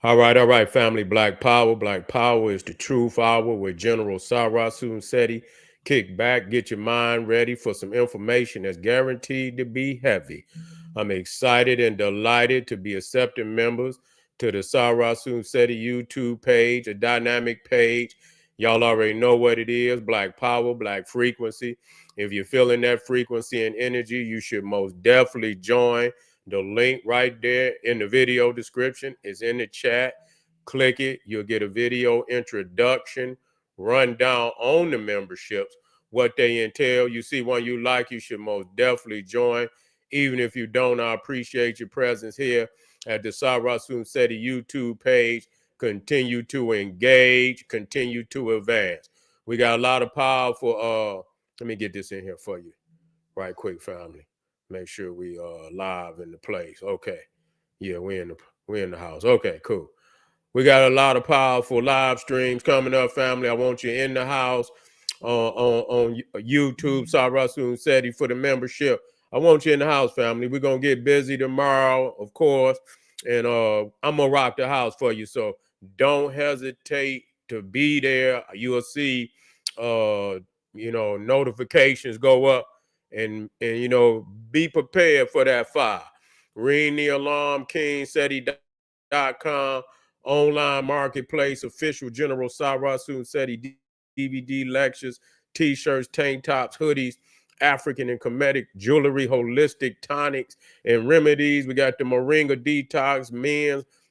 All right, family. Black Power. Black Power is the truth hour with General Sarasun Seti. Kick back, get your mind ready for some information that's guaranteed to be heavy. I'm excited and delighted to be accepting members to the Sarasun Seti YouTube page, a dynamic page. Y'all already know what it is: Black Power, Black Frequency. If you're feeling that frequency and energy, you should most definitely join. The link right there in the video description is in the chat. Click it. You'll get a video introduction, rundown on the memberships, what they entail. You see one you like, you should most definitely join. Even if you don't, I appreciate your presence here at the Sarasun Seti YouTube page. Continue to engage, continue to advance. We got a lot of powerful, let me get this in here for you right quick, family. Make sure we live in the place. Okay. Yeah, we in the house. Okay, cool. We got a lot of powerful live streams coming up, family. I want you in the house on YouTube, Sarasun Seti for the membership. I want you in the house, family. We're gonna get busy tomorrow, of course, and I'm gonna rock the house for you. So don't hesitate to be there. You'll see, notifications go up, and be prepared for that fire. Ring the alarm, KingSeti.com, online marketplace, official General Sarasun Seti DVD lectures, t-shirts, tank tops, hoodies, African and Kemetic jewelry, holistic tonics and remedies. We got the Moringa Detox,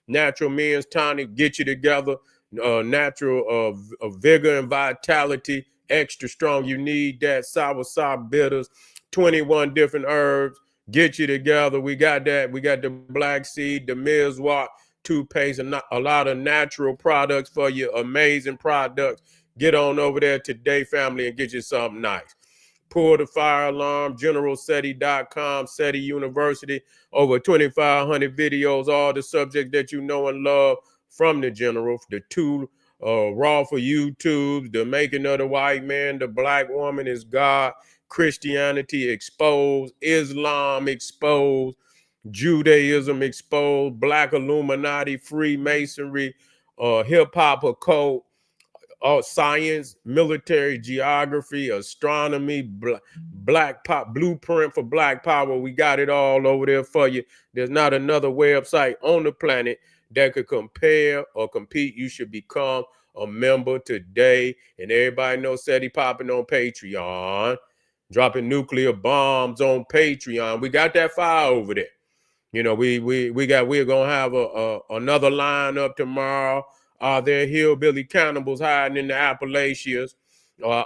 natural men's tonic, get you together, natural vigor and vitality, extra strong. You need that. Soursop bitters, 21 different herbs, get you together. We got that. We got the black seed, the Mizwalk toothpaste, and a lot of natural products for you. Amazing products. Get on over there today, family, and get you something nice. Pull the fire alarm, generalseti.com, Seti University, over 2,500 videos, all the subjects that you know and love from the general, the two raw for YouTube, the making of the white man, the black woman is God, Christianity exposed, Islam exposed, Judaism exposed, Black Illuminati, Freemasonry, hip hop occult, science, military, geography, astronomy, black pop, blueprint for Black Power. We got it all over there for you. There's not another website on the planet that could compare or compete. You should become a member today. And everybody knows Seti popping on Patreon, dropping nuclear bombs on Patreon. We got that fire over there. We're gonna have another lineup tomorrow. Are there hillbilly cannibals hiding in the Appalachians, or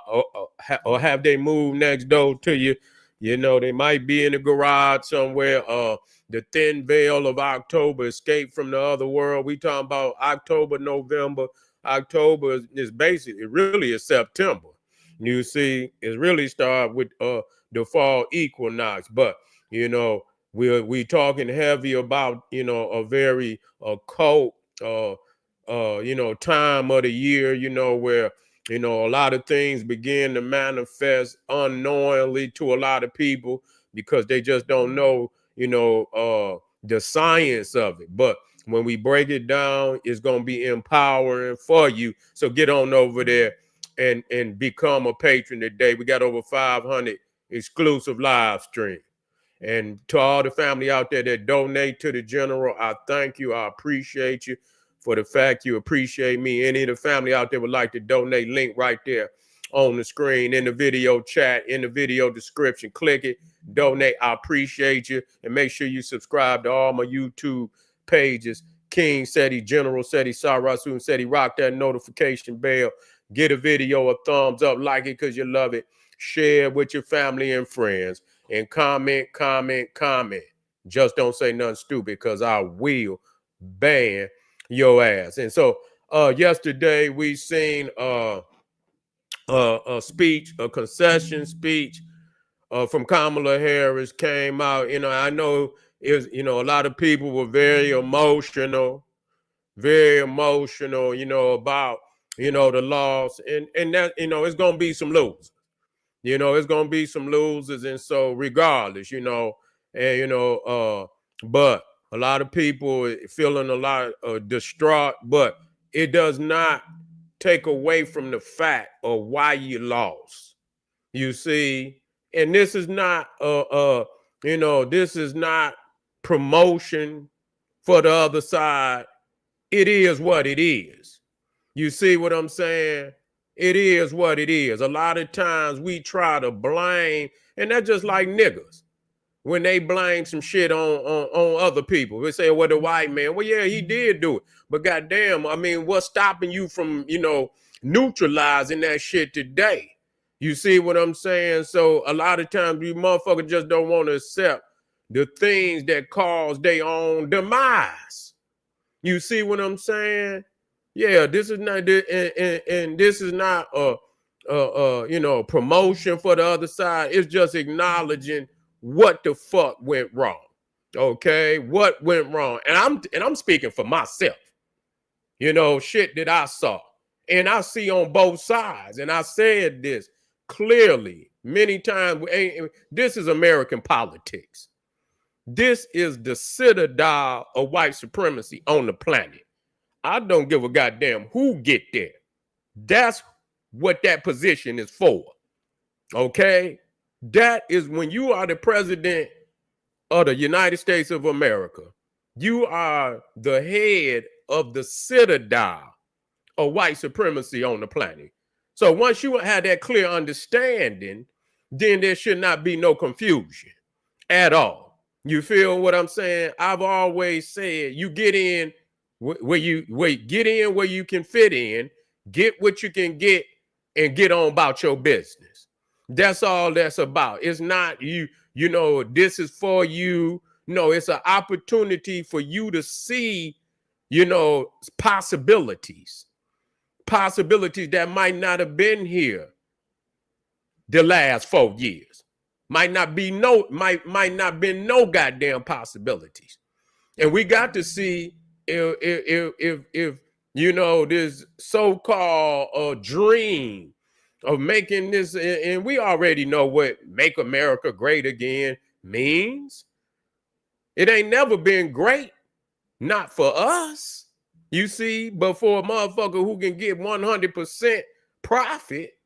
have they moved next door to you? They might be in the garage somewhere. The thin veil of October, escape from the other world. We talking about October, November. October is basically, it really is September. You see, it really started with the fall equinox, but we talking heavy about a very occult time of the year, where a lot of things begin to manifest unknowingly to a lot of people because they just don't know the science of it. But when we break it down, it's going to be empowering for you. So get on over there and become a patron today. We got over 500 exclusive live streams. And to all the family out there that donate to the general, I thank you. I appreciate you for the fact you appreciate me. Any of the family out there would like to donate, link right there on the screen, in the video chat, in the video description. Click it, donate. I appreciate you. And make sure you subscribe to all my YouTube pages. King Seti, General Seti, Sarasun Seti. Rock that notification bell. Get a video a thumbs up. Like it because you love it. Share with your family and friends. And comment. Just don't say nothing stupid because I will ban your ass. And so yesterday we seen a speech, a concession speech from Kamala Harris came out. I know a lot of people were very emotional, about the loss, and that it's gonna be some losers. It's gonna be some losers, and so regardless, but A lot of people feeling a lot distraught, but it does not take away from the fact of why you lost. You see, and this is not this is not promotion for the other side. It is what it is. You see what I'm saying? It is what it is. A lot of times we try to blame, and that's just like niggas. When they blame some shit on other people, they say, well, the white man, well, yeah, he did do it. But goddamn, I mean, what's stopping you from, neutralizing that shit today? You see what I'm saying? So a lot of times you motherfuckers just don't want to accept the things that cause their own demise. You see what I'm saying? Yeah, this is not, and this is not promotion for the other side. It's just acknowledging what the fuck went wrong. Okay, what went wrong? And I'm speaking for myself. Shit that I saw, and I see on both sides. And I said this clearly many times. This is American politics. This is the citadel of white supremacy on the planet. I don't give a goddamn who get there. That's what that position is for. Okay? That is when you are the president of the United States of America. You are the head of the citadel of white supremacy on the planet. So once you have that clear understanding, then there should not be no confusion at all. You feel what I'm saying? I've always said you get in where you can fit in, get what you can get, and get on about your business. That's all that's about. It's not this is for you. No, it's an opportunity for you to see, possibilities that might not have been here the last 4 years. Might not be no goddamn possibilities. And we got to see if this so-called dream of making this, and we already know what make America great again means. It ain't never been great, not for us, you see, but for a motherfucker who can get 100% profit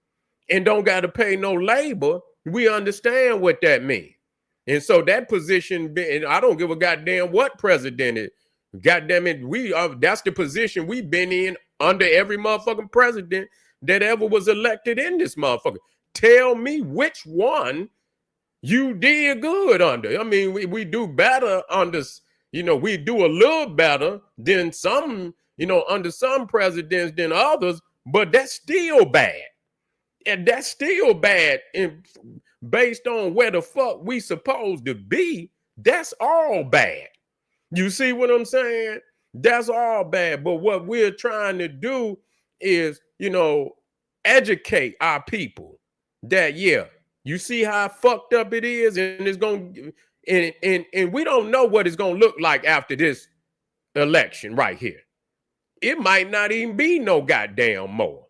and don't got to pay no labor, we understand what that means. And so that position, and I don't give a goddamn what president is. Goddamn it, that's the position we've been in under every motherfucking president that ever was elected in this motherfucker. Tell me which one you did good under. I mean, we do better under, we do a little better than some, under some presidents than others, but that's still bad. And that's still bad. And based on where the fuck we supposed to be, that's all bad. You see what I'm saying? That's all bad. But what we're trying to do is, educate our people that, yeah, you see how fucked up it is, and it's going and we don't know what it's going to look like after this election right here. It might not even be no goddamn more.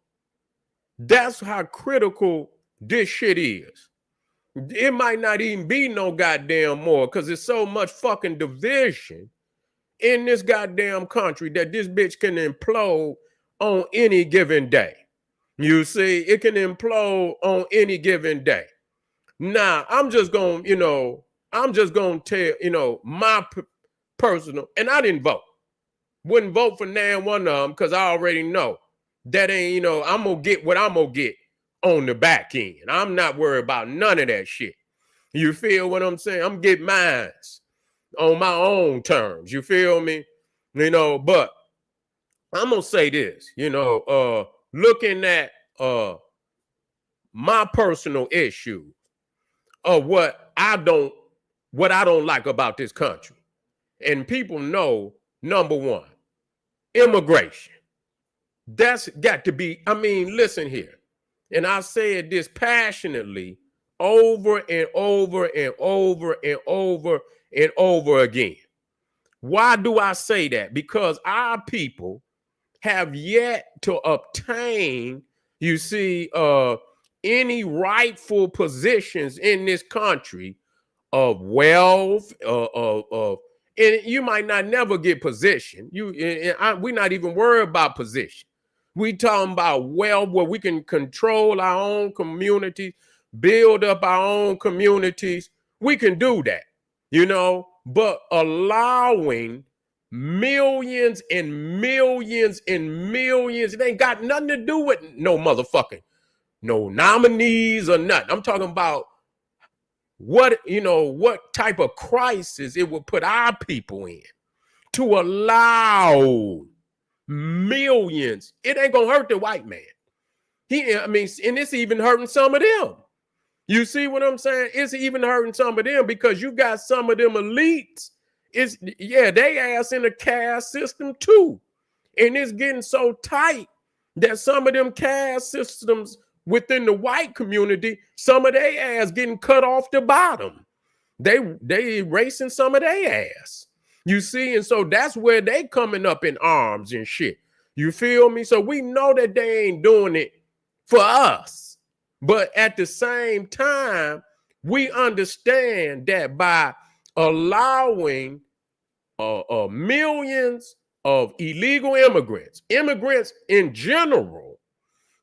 That's how critical this shit is. It might not even be no goddamn more because there's so much fucking division in this goddamn country that this bitch can implode on any given day. You see, it can implode on any given day. Now, I'm just going to tell, my personal, and I didn't vote. Wouldn't vote for nan one of them because I already know that ain't, I'm going to get what I'm going to get on the back end. I'm not worried about none of that shit. You feel what I'm saying? I'm getting mine on my own terms. You feel me? But I'm going to say this, looking at my personal issue of what I don't like about this country. And people know, number one, immigration. That's got to be, listen here. And I said this passionately over and over and over and over and over again. Why do I say that? Because our people have yet to obtain, you see, any rightful positions in this country of wealth, of And you might not never get position. We're not even worried about position. We talking about wealth where we can control our own communities, build up our own communities. We can do that, you know, but allowing millions and millions and millions, it ain't got nothing to do with no motherfucking, no nominees or nothing. I'm talking about what type of crisis it would put our people in to allow millions. It ain't gonna hurt the white man. And it's even hurting some of them. You see what I'm saying? It's even hurting some of them because you got some of them elites. They ass in the caste system too. And it's getting so tight that some of them caste systems within the white community, some of their ass getting cut off the bottom. They erasing some of their ass. You see, and so that's where they coming up in arms and shit. You feel me? So we know that they ain't doing it for us. But at the same time, we understand that by allowing millions of illegal immigrants in general,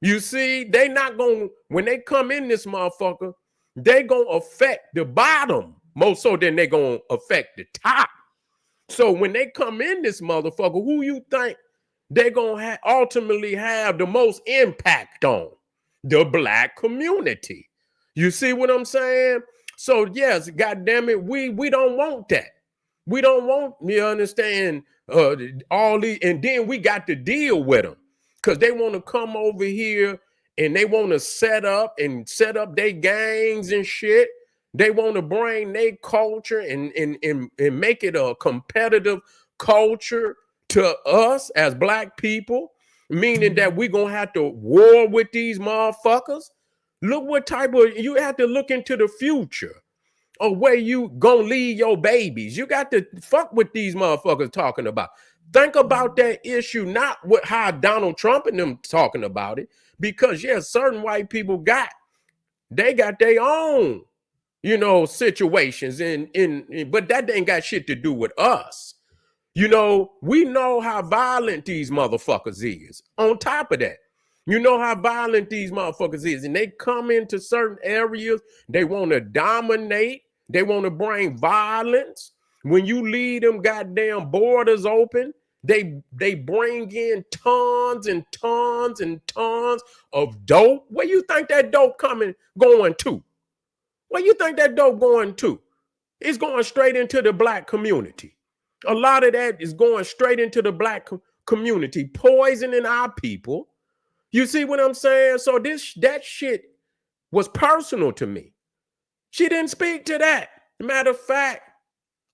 you see, they not going, when they come in this motherfucker, they going to affect the bottom more so than they going to affect the top. So when they come in this motherfucker, who you think they going to ultimately have the most impact on? The black community. You see what I'm saying? So yes, goddamn it, we don't want that. We don't want, you understand, all these, and then we got to deal with them because they want to come over here and they want to set up their gangs and shit. They want to bring their culture and make it a competitive culture to us as black people, meaning that we're going to have to war with these motherfuckers. Look what type of, you have to look into the future of where you going to leave your babies. You got to fuck with these motherfuckers talking about. Think about that issue, not what how Donald Trump and them talking about it, because certain white people got their own, situations but that ain't got shit to do with us. We know how violent these motherfuckers is. On top of that, you know how violent these motherfuckers is, and they come into certain areas, they want to dominate, they want to bring violence. When you leave them goddamn borders open, they bring in tons and tons and tons of dope. Where you think that dope going to? Where you think that dope going to? It's going straight into the black community. A lot of that is going straight into the black community, poisoning our people. You see what I'm saying? So that shit was personal to me. She didn't speak to that. Matter of fact,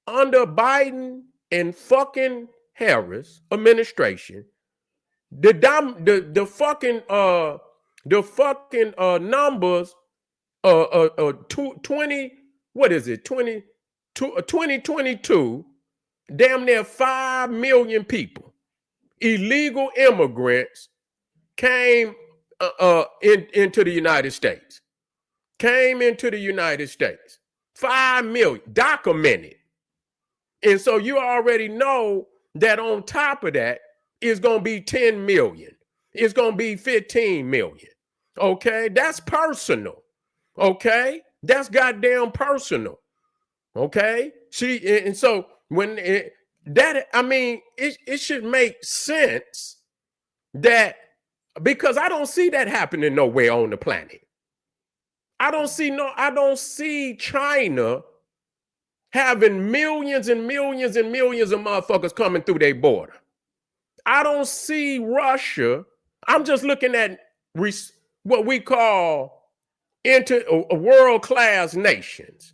under Biden and fucking Harris administration, the fucking numbers 2022, damn near 5 million people, illegal immigrants, came into the United States. 5 million documented. And so you already know that on top of that, it's going to be 10 million. It's going to be 15 million. Okay? That's personal. Okay? That's goddamn personal. Okay? And so when it should make sense that, because I don't see that happening nowhere on the planet. I don't see China having millions and millions and millions of motherfuckers coming through their border. I don't see Russia. I'm just looking at what we call world-class nations.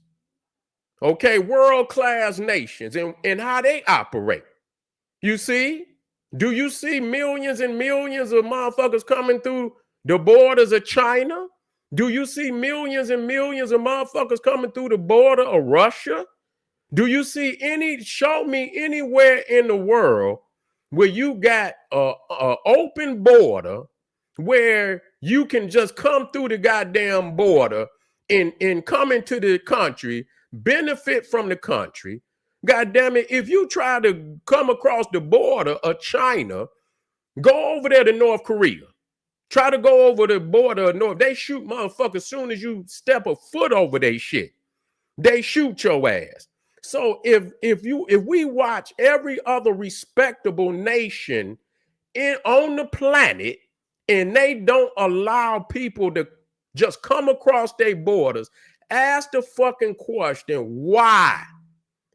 Okay, world-class nations and how they operate. You see? Do you see millions and millions of motherfuckers coming through the borders of China? Do you see millions and millions of motherfuckers coming through the border of Russia? Do you see show me anywhere in the world where you got a open border where you can just come through the goddamn border and come into the country, benefit from the country, God damn it, if you try to come across the border of China, go over there to North Korea. Try to go over the border of North. They shoot motherfuckers as soon as you step a foot over their shit. They shoot your ass. So if we watch every other respectable nation on the planet and they don't allow people to just come across their borders, ask the fucking question, why?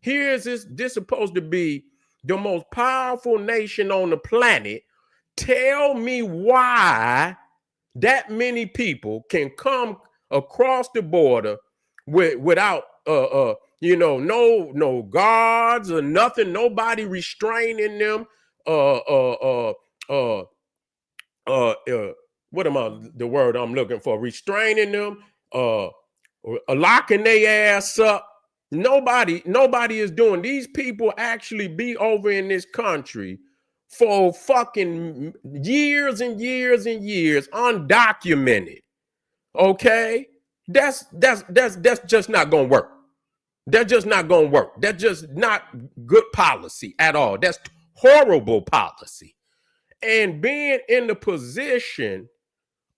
Here's this supposed to be the most powerful nation on the planet. Tell me why that many people can come across the border without no guards or nothing, nobody restraining them. What am I the word I'm looking for? Restraining them, locking their ass up. Nobody is doing. These people actually be over in this country for fucking years and years and years, undocumented. Okay, that's just not gonna work. That's just not gonna work. That's just not good policy at all. That's horrible policy. And being in the position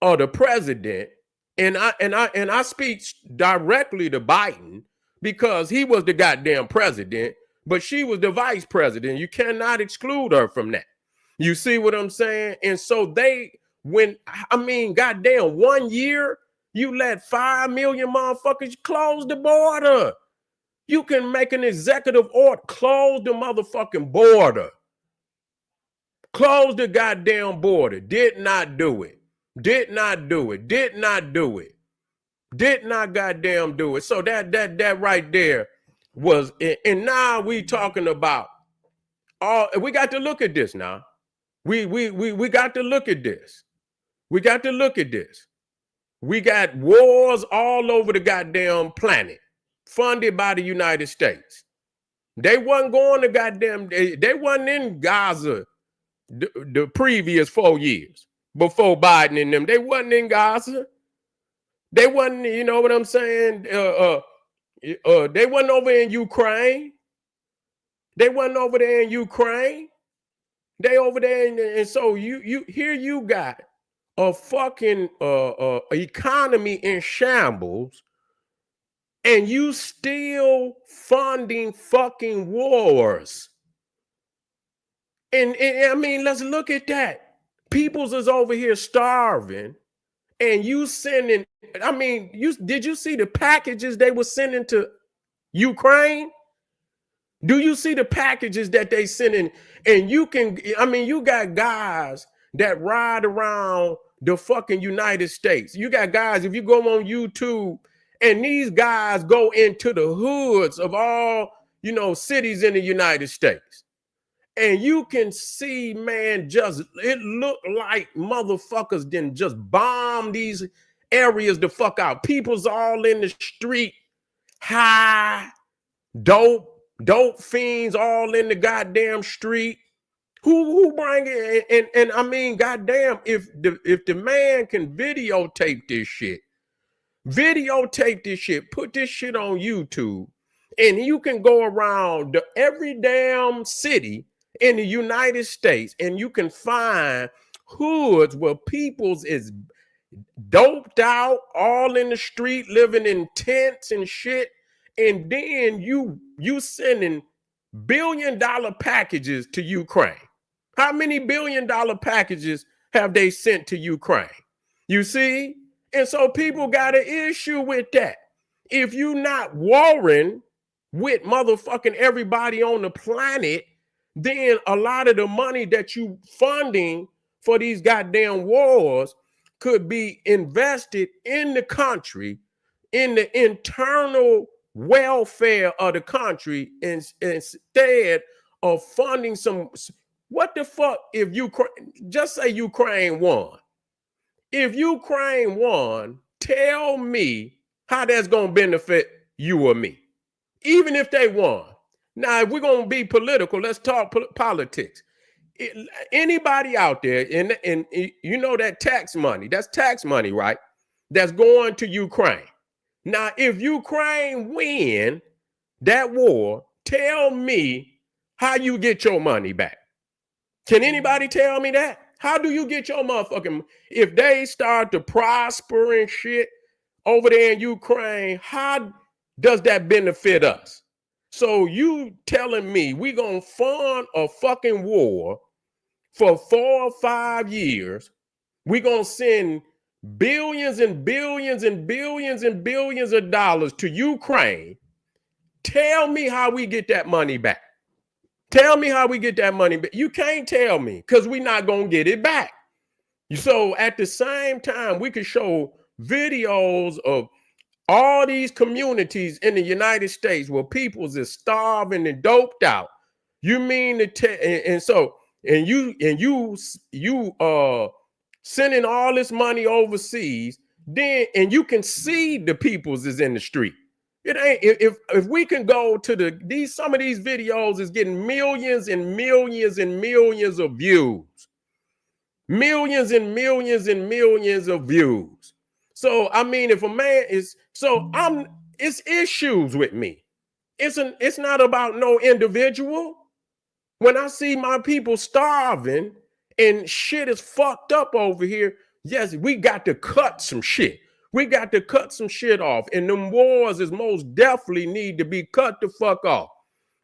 of the president, and I speak directly to Biden because he was the goddamn president, but she was the vice president. You cannot exclude her from that. You see what I'm saying? And so goddamn, 1 year you let 5 million motherfuckers close the border. You can make an executive order, close the motherfucking border. Close the goddamn border. Did not do it. Did not do it. Did not do it. Did not goddamn do it. So that right there was it. And now we talking about we got to look at this now. We got to look at this. We got to look at this. We got wars all over the goddamn planet funded by the United States. They wasn't going to goddamn, they wasn't in Gaza the previous 4 years before Biden and them. They wasn't in Gaza. They wasn't, you know what I'm saying? They wasn't over in Ukraine. They wasn't over there in Ukraine. They over there, and so you got a fucking economy in shambles, and you still funding fucking wars. And I mean, let's look at that. Peoples is over here starving, and you sending. I mean, did you see the packages they were sending to Ukraine? Do you see the packages that they sending? And you got guys that ride around the fucking United States. You got guys, if you go on YouTube, and these guys go into the hoods of all, cities in the United States. And you can see, man, it looked like motherfuckers didn't just bomb these areas the fuck out. People's all in the street, high, dope fiends all in the goddamn street. Who bring it? And I mean, goddamn, if the man can videotape this shit, put this shit on YouTube, and you can go around every damn city in the United States, and you can find hoods where people's is doped out, all in the street, living in tents and shit. And then you sending $1 billion packages to Ukraine. How many $1 billion packages have they sent to Ukraine? You see? And so people got an issue with that. If you not warring with motherfucking everybody on the planet, then a lot of the money that you funding for these goddamn wars could be invested in the country, in the internal welfare of the country, instead of funding some. What the fuck if Ukraine, just say Ukraine won. If Ukraine won, tell me how that's going to benefit you or me, even if they won. Now, if we're going to be political, let's talk politics. Anybody out there, and you know that tax money, that's tax money, right? That's going to Ukraine. Now, if Ukraine win that war, tell me how you get your money back. Can anybody tell me that? How do you get your motherfucking, if they start to prosper and shit over there in Ukraine, how does that benefit us? So you telling me we gonna fund a fucking war for 4 or 5 years? We gonna send billions and billions and billions and billions of dollars to Ukraine. Tell me how we get that money back. Tell me how we get that money back. You can't tell me, because we're not gonna get it back. So at the same time, we could show videos of all these communities in the United States where people's is starving and doped out. You mean to you sending all this money overseas, then and you can see the people's is in the street. It ain't, if we can go to some of these videos is getting millions and millions and millions of views. Millions and millions and millions of views. So I mean, if a man is it's issues with me. It's not about no individual. When I see my people starving and shit is fucked up over here, yes, we got to cut some shit. We got to cut some shit off. And them wars is most definitely need to be cut the fuck off.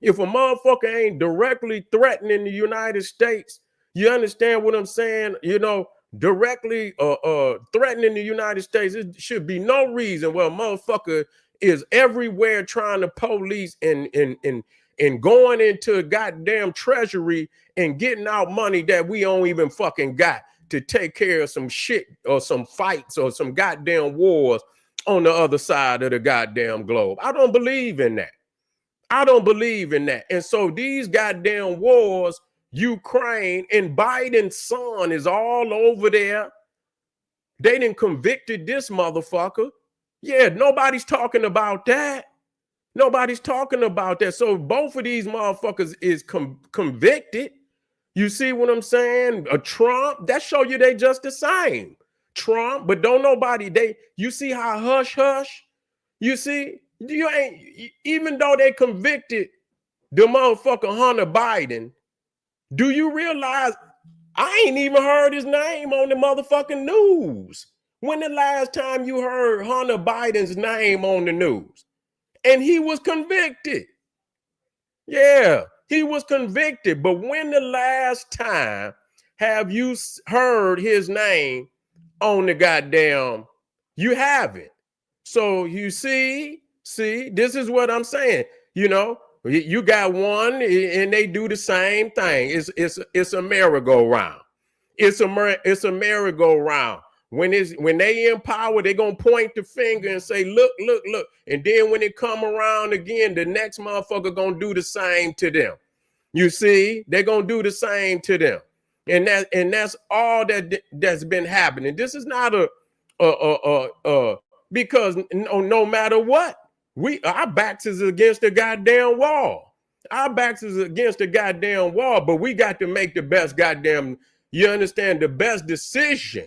If a motherfucker ain't directly threatening the United States, you understand what I'm saying? You know, directly threatening the United States, it should be no reason why a motherfucker is everywhere trying to police and going into a goddamn treasury and getting out money that we don't even fucking got to take care of some shit or some fights or some goddamn wars on the other side of the goddamn globe. I don't believe in that. I don't believe in that. And so these goddamn wars, Ukraine and Biden's son is all over there. They done convicted this motherfucker. Yeah, nobody's talking about that. Nobody's talking about that. So both of these motherfuckers is convicted. You see what I'm saying? A Trump, that show you they just the same. Trump, but don't nobody, you see how hush hush? You see, you ain't, even though they convicted the motherfucker Hunter Biden, do you realize I ain't even heard his name on the motherfucking news? When the last time you heard Hunter Biden's name on the news? And he was convicted. Yeah, he was convicted. But when the last time have you heard his name on the goddamn? You haven't. So you see, this is what I'm saying. You know, you got one and they do the same thing. It's a merry-go-round. It's a merry-go-round. When they in power, they're gonna point the finger and say, look. And then when it come around again, the next motherfucker gonna do the same to them. You see, they're gonna do the same to them. And that's all that's been happening. This is not because no matter what, our backs is against the goddamn wall. Our backs is against the goddamn wall, but we got to make the best goddamn, you understand, the best decision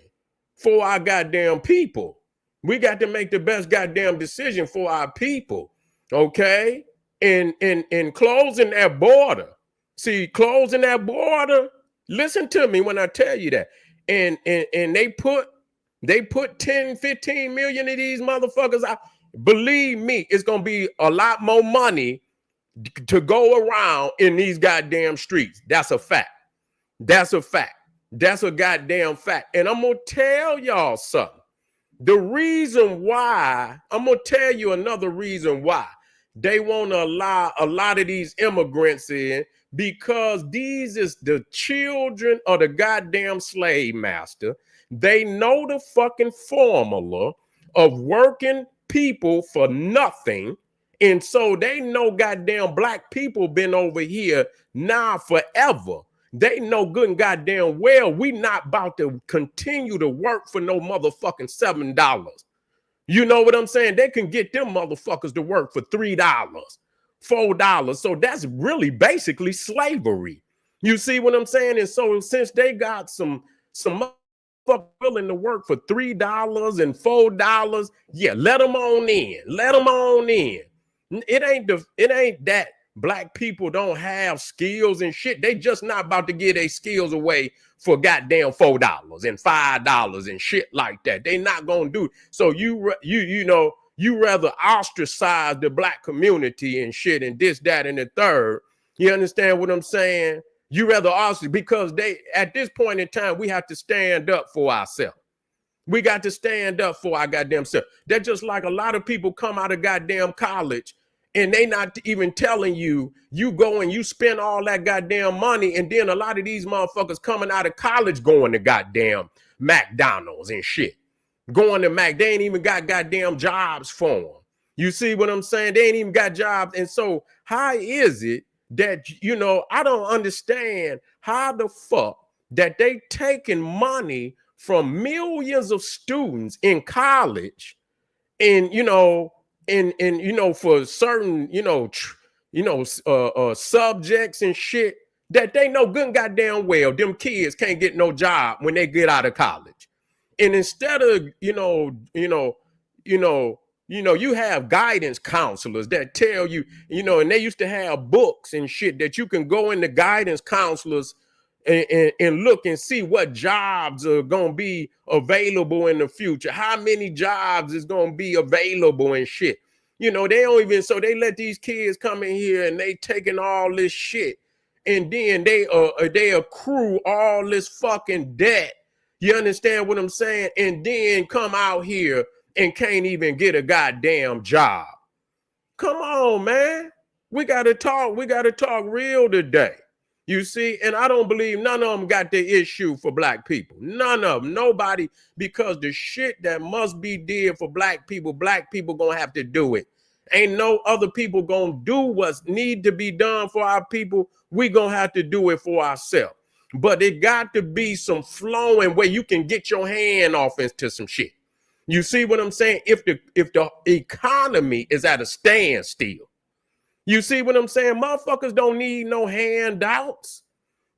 for our goddamn people. We got to make the best goddamn decision for our people, okay? And closing that border. See, closing that border, listen to me when I tell you that. And they put 10, 15 million of these motherfuckers out. Believe me, it's going to be a lot more money to go around in these goddamn streets. That's a fact. That's a fact. That's a goddamn fact. And I'm going to tell y'all something. The reason why, I'm going to tell you another reason why they want to allow a lot of these immigrants in, because these is the children of the goddamn slave master. They know the fucking formula of working people for nothing. And so they know goddamn black people been over here now forever. They know good and goddamn well we not about to continue to work for no motherfucking $7. You know what I'm saying? They can get them motherfuckers to work for $3, $4. So that's really basically slavery. You see what I'm saying? And so since they got some motherfuckers willing to work for $3 and $4, yeah, let them on in. Let them on in. It ain't that black people don't have skills and shit. They just not about to give their skills away for goddamn $4 and $5 and shit like that. They not gonna do it. So you rather ostracize the black community and shit and this, that, and the third. You understand what I'm saying? You rather ostracize because they at this point in time we have to stand up for ourselves. We got to stand up for our goddamn self. They're just like a lot of people come out of goddamn college and they not even telling you, you go and you spend all that goddamn money, and then a lot of these motherfuckers coming out of college going to goddamn McDonald's and shit. Going to Mac, they ain't even got goddamn jobs for them. You see what I'm saying? They ain't even got jobs. And so how is it that, I don't understand how the fuck that they taking money from millions of students in college and, for certain, subjects and shit that they know good and goddamn well them kids can't get no job when they get out of college. And instead of, you have guidance counselors that tell you, and they used to have books and shit that you can go into guidance counselors and look and see what jobs are going to be available in the future. How many jobs is going to be available and shit. They don't even, so they let these kids come in here and they taking all this shit. And then they accrue all this fucking debt. You understand what I'm saying? And then come out here and can't even get a goddamn job. Come on, man. We got to talk real today. You see, and I don't believe none of them got the issue for black people. None of them, nobody, because the shit that must be did for black people gonna have to do it. Ain't no other people gonna do what's need to be done for our people. We gonna have to do it for ourselves. But it got to be some flowing where you can get your hand off into some shit. You see what I'm saying? If the economy is at a standstill, you see what I'm saying? Motherfuckers don't need no handouts.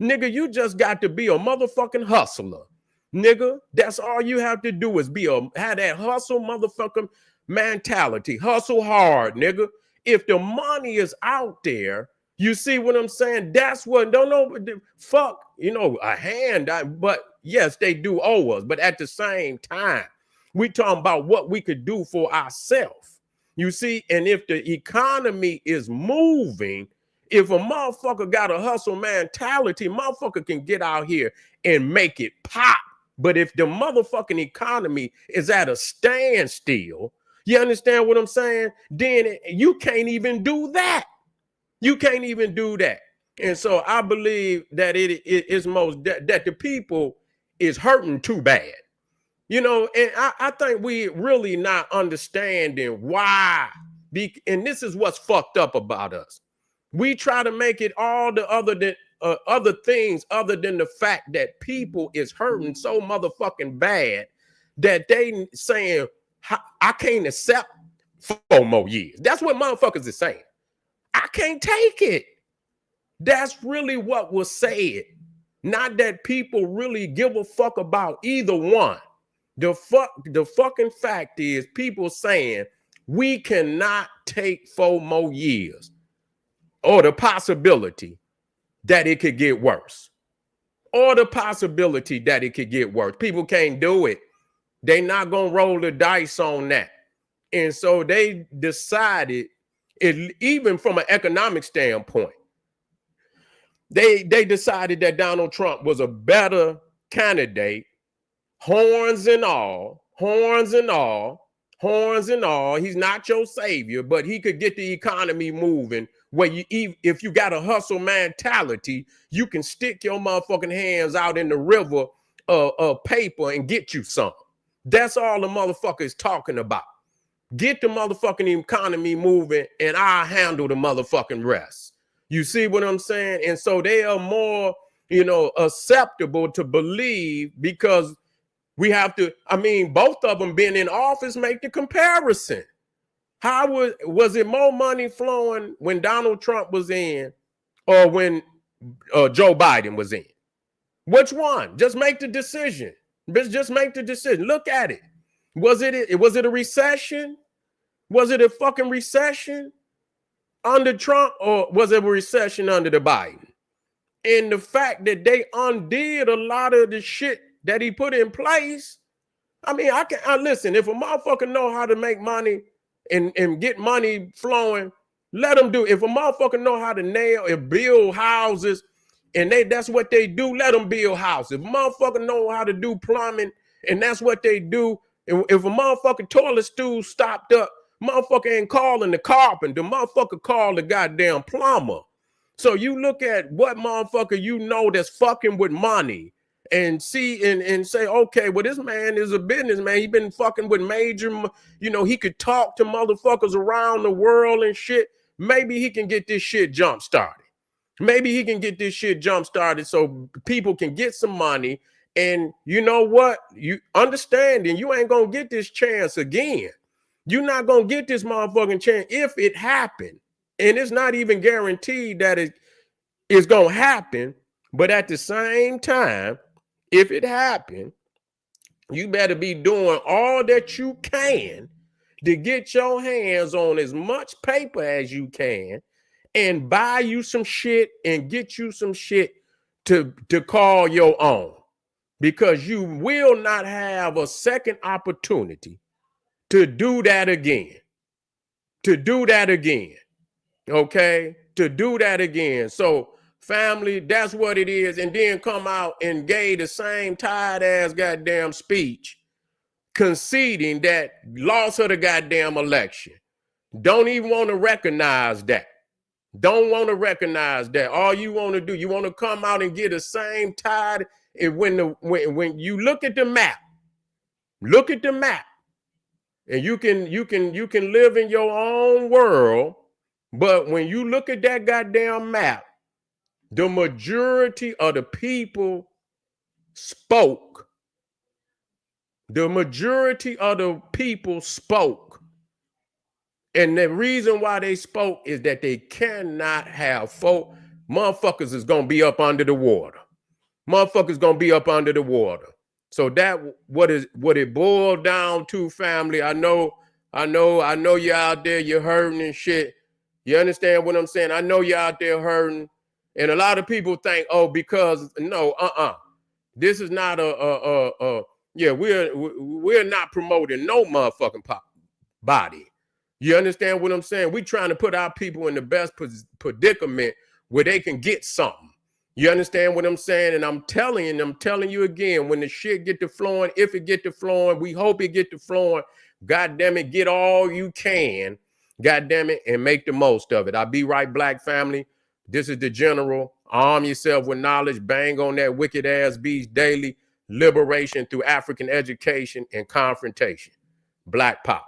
Nigga, you just got to be a motherfucking hustler. Nigga, that's all you have to do is have that hustle motherfucking mentality. Hustle hard, nigga. If the money is out there, you see what I'm saying? That's what, fuck, a handout. But yes, they do owe us. But at the same time, we talking about what we could do for ourselves. You see, and if the economy is moving, if a motherfucker got a hustle mentality, motherfucker can get out here and make it pop. But if the motherfucking economy is at a standstill, you understand what I'm saying? Then you can't even do that. You can't even do that. And so I believe that it is that the people is hurting too bad. And I think we really not understanding why. And this is what's fucked up about us. We try to make it all the other things other than the fact that people is hurting so motherfucking bad that they saying, I can't accept 4 more years. That's what motherfuckers is saying. I can't take it. That's really what was said. Not that people really give a fuck about either one. The fucking fact is people saying we cannot take 4 more years or the possibility that it could get worse or the possibility that it could get worse. People can't do it. They not going to roll the dice on that. And so they decided, even from an economic standpoint, they decided that Donald Trump was a better candidate. Horns and all. He's not your savior, but he could get the economy moving where if you got a hustle mentality, you can stick your motherfucking hands out in the river of paper and get you some. That's all the motherfucker is talking about. Get the motherfucking economy moving and I'll handle the motherfucking rest. You see what I'm saying? And so they are more, acceptable to believe because we have to, both of them being in office make the comparison. How was it more money flowing when Donald Trump was in or when Joe Biden was in? Which one? Just make the decision. Just make the decision. Look at it. Was it a recession? Was it a fucking recession? under Trump, or was it a recession under the Biden? And the fact that they undid a lot of the shit that he put in place. I mean, I listen, if a motherfucker know how to make money and get money flowing, let them do. If a motherfucker know how to nail and build houses, and that's what they do, let them build houses. If a motherfucker know how to do plumbing, and that's what they do, if a motherfucker toilet stool stopped up, motherfucker ain't calling the carpenter, motherfucker call the goddamn plumber. So you look at what motherfucker you know that's fucking with money and see and say, okay, well, this man is a businessman. He been fucking with major, you know, he could talk to motherfuckers around the world and shit. Maybe he can get this shit jump started. Maybe he can get this shit jump started so people can get some money. And you know what? You understand, and you ain't gonna get this chance again. You're not gonna get this motherfucking chance if it happened. And it's not even guaranteed that it is going to happen. But at the same time, if it happened, you better be doing all that you can to get your hands on as much paper as you can and buy you some shit and get you some shit to call your own. Because you will not have a second opportunity to do that again. Okay, to do that again. So family, that's what it is. And then come out and gave the same tired ass goddamn speech conceding that loss of the goddamn election. Don't even want to recognize that. Don't want to recognize that. All you want to do, you want to come out and get the same tired. And when you look at the map, and you can live in your own world. But when you look at that goddamn map, the majority of the people spoke. The majority of the people spoke. And the reason why they spoke is that they cannot have folk. Motherfuckers is going to be up under the water. Motherfuckers going to be up under the water. So that what it boiled down to, family. I know you're out there, you're hurting and shit. You understand what I'm saying? I know you're out there hurting. And a lot of people think, oh, because no, this is not we're not promoting no motherfucking body. You understand what I'm saying? We're trying to put our people in the best predicament where they can get something. You understand what I'm saying? And I'm telling you again, when the shit get to flowing, if it get to flowing, we hope it get to flowing. God damn it, get all you can. God damn it, and make the most of it. I'll be right, black family. This is the general. Arm yourself with knowledge. Bang on that wicked ass beast daily. Liberation through African education and confrontation. Black Pop.